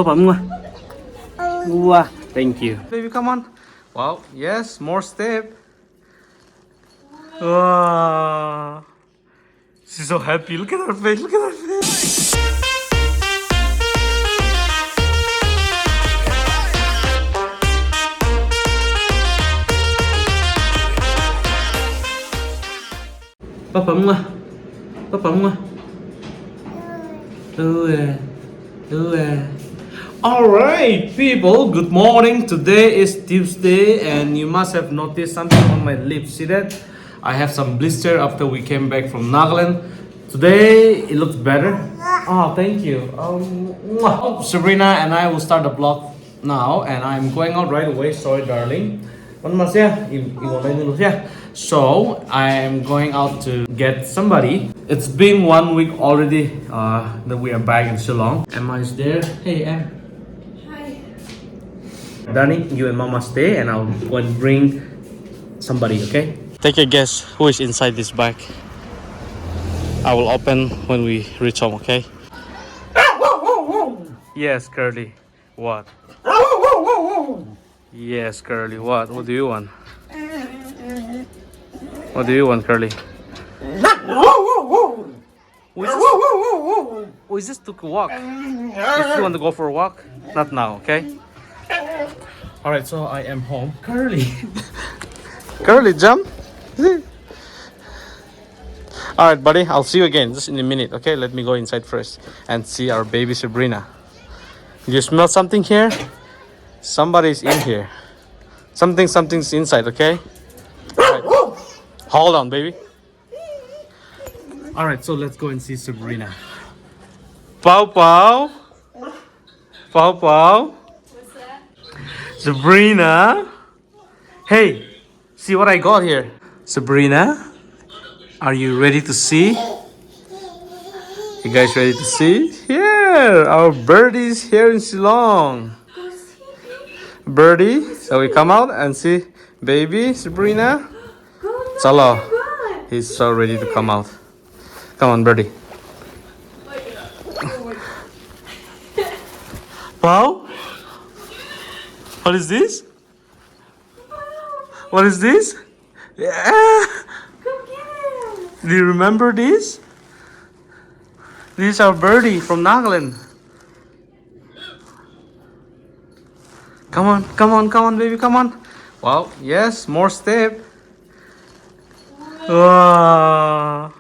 Papa, mwah. Mwah. Thank you. Baby, come on. Wow, yes, more step. Wow. She's so happy. Look at her face. Look at her face. Papa, mwah. Papa, mwah. Alright, people, good morning. Today is Tuesday, and you must have noticed something on my lips. See that? I have some blister after we came back from Nagaland. Today, it looks better. Oh, thank you. Sabrina and I will start the vlog now, and I'm going out right away. Sorry, darling. So, I am going out to get somebody. It's been 1 week already that we are back in Shillong. Emma is there. Hey, Em. Hi. Danny, you and Mama stay, and I'll go and bring somebody, okay? Take a guess who is inside this bag. I will open when we reach home, okay? Yes, Curly. What? Yes, Curly. What? What do you want? What do you want, Curly? We just took a walk. If you want to go for a walk, not now, okay? Alright, so I am home. Curly! Curly, jump! Alright, buddy, I'll see you again just in a minute, okay? Let me go inside first and see our baby Sabrina. Do you smell something here? Somebody's in here. Something's inside, okay? Alright. Hold on, baby. Alright, so let's go and see Sabrina. Pow pow. Pow pow. What's that? Sabrina. Hey, see what I got here. Sabrina, are you ready to see? You guys ready to see? Here, our Birdie's here in Shillong. Birdie, shall we come out and see baby Sabrina? Chalo, he's so ready to come out. Come on, Birdie. Wow, what is this? What is this? Yeah. Come get him. Do you remember this? This is our Birdie from Nagaland. Come on, baby, come on. Wow, yes, more step. Wow.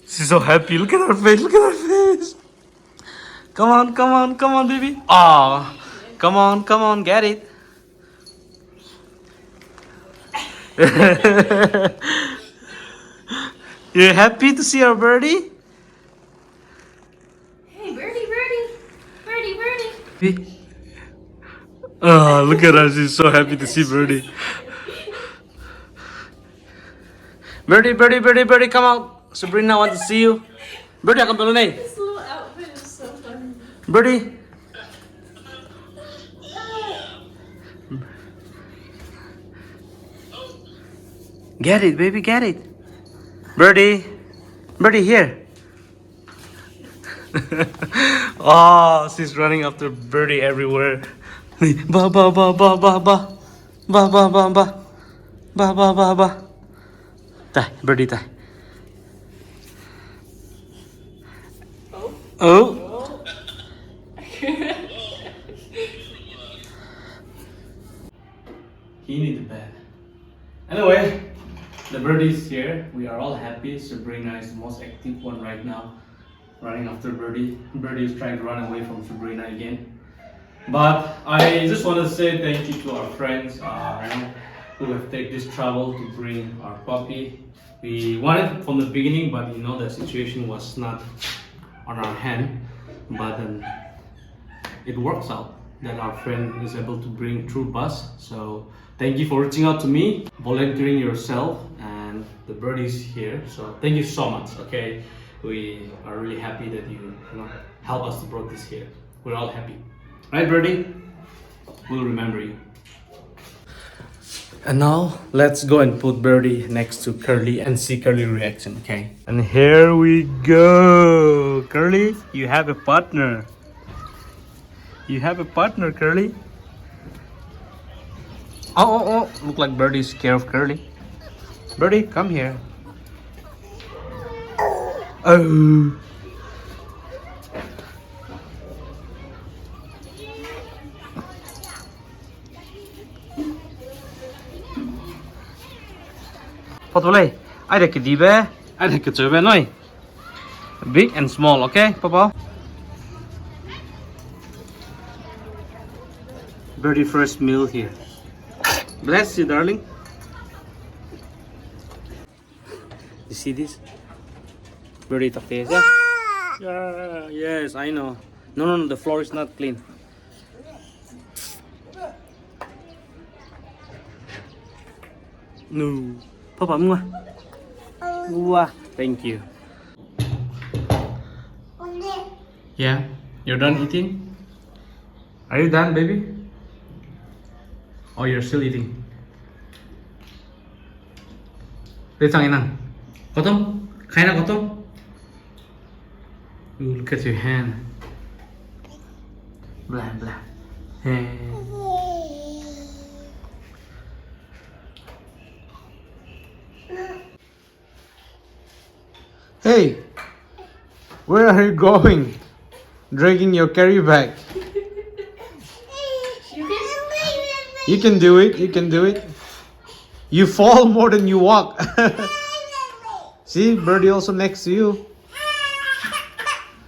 She's so happy. Look at her face, look at her face. Come on, baby. Ah, come on, get it. You happy to see our Birdie? Hey, Birdie. Oh, look at her. She's so happy to see Birdie. Birdie, come out. Sabrina wants to see you. Birdie, come on. This little outfit is so funny. Birdie. Get it, baby, get it. Birdie, here. Oh, she's running after Birdie everywhere. Ba. Die, Birdie, die. Oh. He needs a bed. Anyway, the Birdie's here. We are all happy. Sabrina is the most active one right now, running after Birdie. Birdie is trying to run away from Sabrina again. But I just want to say thank you to our friends who have taken this trouble to bring our puppy. We wanted from the beginning, but the situation was not on our hand. But it works out that our friend is able to bring through bus. So thank you for reaching out to me, volunteering yourself, and the Birdie's here. So thank you so much. Okay, we are really happy that you help us to bring this here. We're all happy. Right, Birdie? We'll remember you. And now, let's go and put Birdie next to Curly and see Curly's reaction, okay? And here we go! Curly, you have a partner. You have a partner, Curly. Oh. Look like Birdie's scared of Curly. Birdie, come here. Oh. Potole, I like it, Dibe. I like it, Jovenoi. Big and small, okay, Papa? Birdie first meal here. Bless you, darling. You see this? Birdie takes, yeah? Yeah, yes, I know. No, the floor is not clean. No. Papa, mua. Mua. Thank you. Yeah, you're done eating? Are you done, baby? Oh, you're still eating. Let's Kotom? Kain na kotom? Ooh, look at your hand. Blah blah. Hey, where are you going? Dragging your carry bag. You can do it. You can do it. You fall more than you walk. See, Birdie also next to you.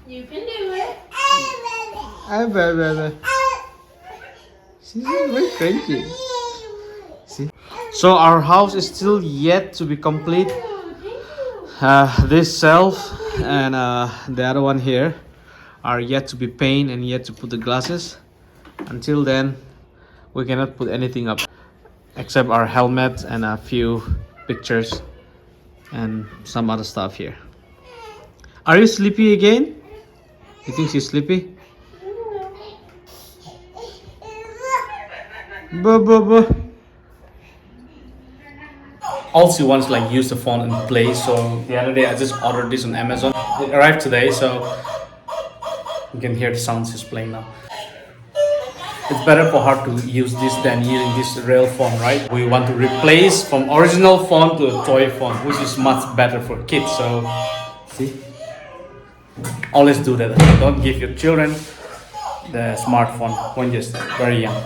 You can do it. She's very cranky. See? So our house is still yet to be complete. This shelf and the other one here are yet to be painted and yet to put the glasses. Until then, we cannot put anything up except our helmets and a few pictures and some other stuff here. Are you sleepy again? You think she's sleepy? All she wants like use the phone and play. So the other day I just ordered this on Amazon. It arrived today, so you can hear the sounds she's playing now. It's better for her to use this than using this real phone, right? We want to replace from original phone to a toy phone, which is much better for kids. So, see? Always do that. Don't give your children the smartphone when you're very young.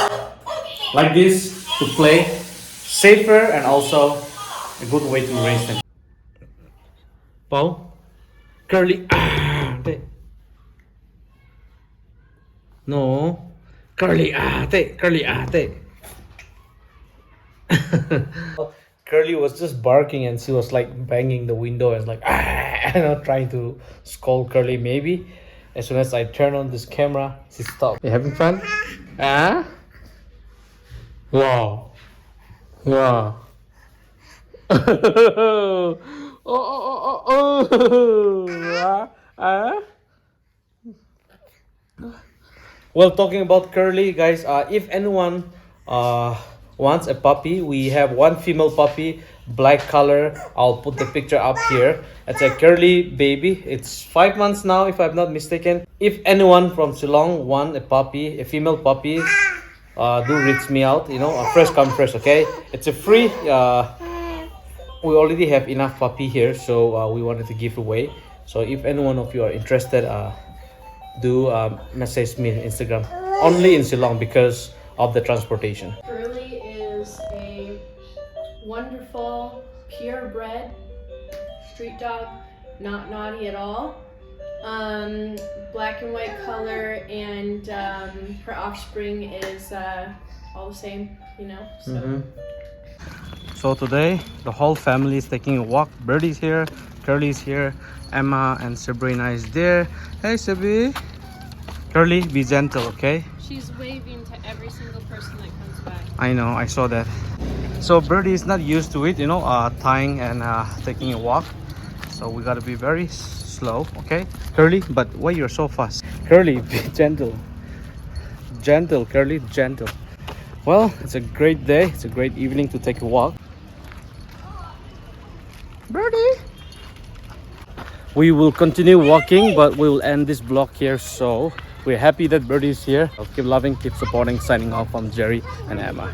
Like this, to play safer and also a good way to raise them. Paul? Curly. No. Curly ate. Curly was just barking and she was like banging the window and like trying to scold Curly. Maybe as soon as I turn on this camera, she stopped. You having fun? Wow. Well, talking about Curly, guys, if anyone wants a puppy, we have one female puppy, black color. I'll put the picture up here. It's a Curly baby. It's 5 months now, if I'm not mistaken. If anyone from Shillong want a puppy, a female puppy, do reach me out. You know, first come first, okay? It's a free. We already have enough puppy here, so we wanted to give away. So if any one of you are interested, do message me on Instagram. Only in Shillong because of the transportation. Birdie is a wonderful, purebred street dog, not naughty at all. Black and white color, and her offspring is all the same, you know. So. So today the whole family is taking a walk. Birdie's here, Curly's here, Emma and Sabrina is there. Hey Sabi. Curly, be gentle, okay? She's waving to every single person that comes by. I know, I saw that. So Birdie is not used to it, you know, tying and taking a walk. So we gotta be very slow, okay? Curly, but why you're so fast? Curly, be gentle. Gentle, Curly, gentle. Well, it's a great day. It's a great evening to take a walk. Birdie! We will continue walking, but we will end this vlog here. So We're happy that Birdie is here. Keep loving, keep supporting. Signing off from Jerry and Emma.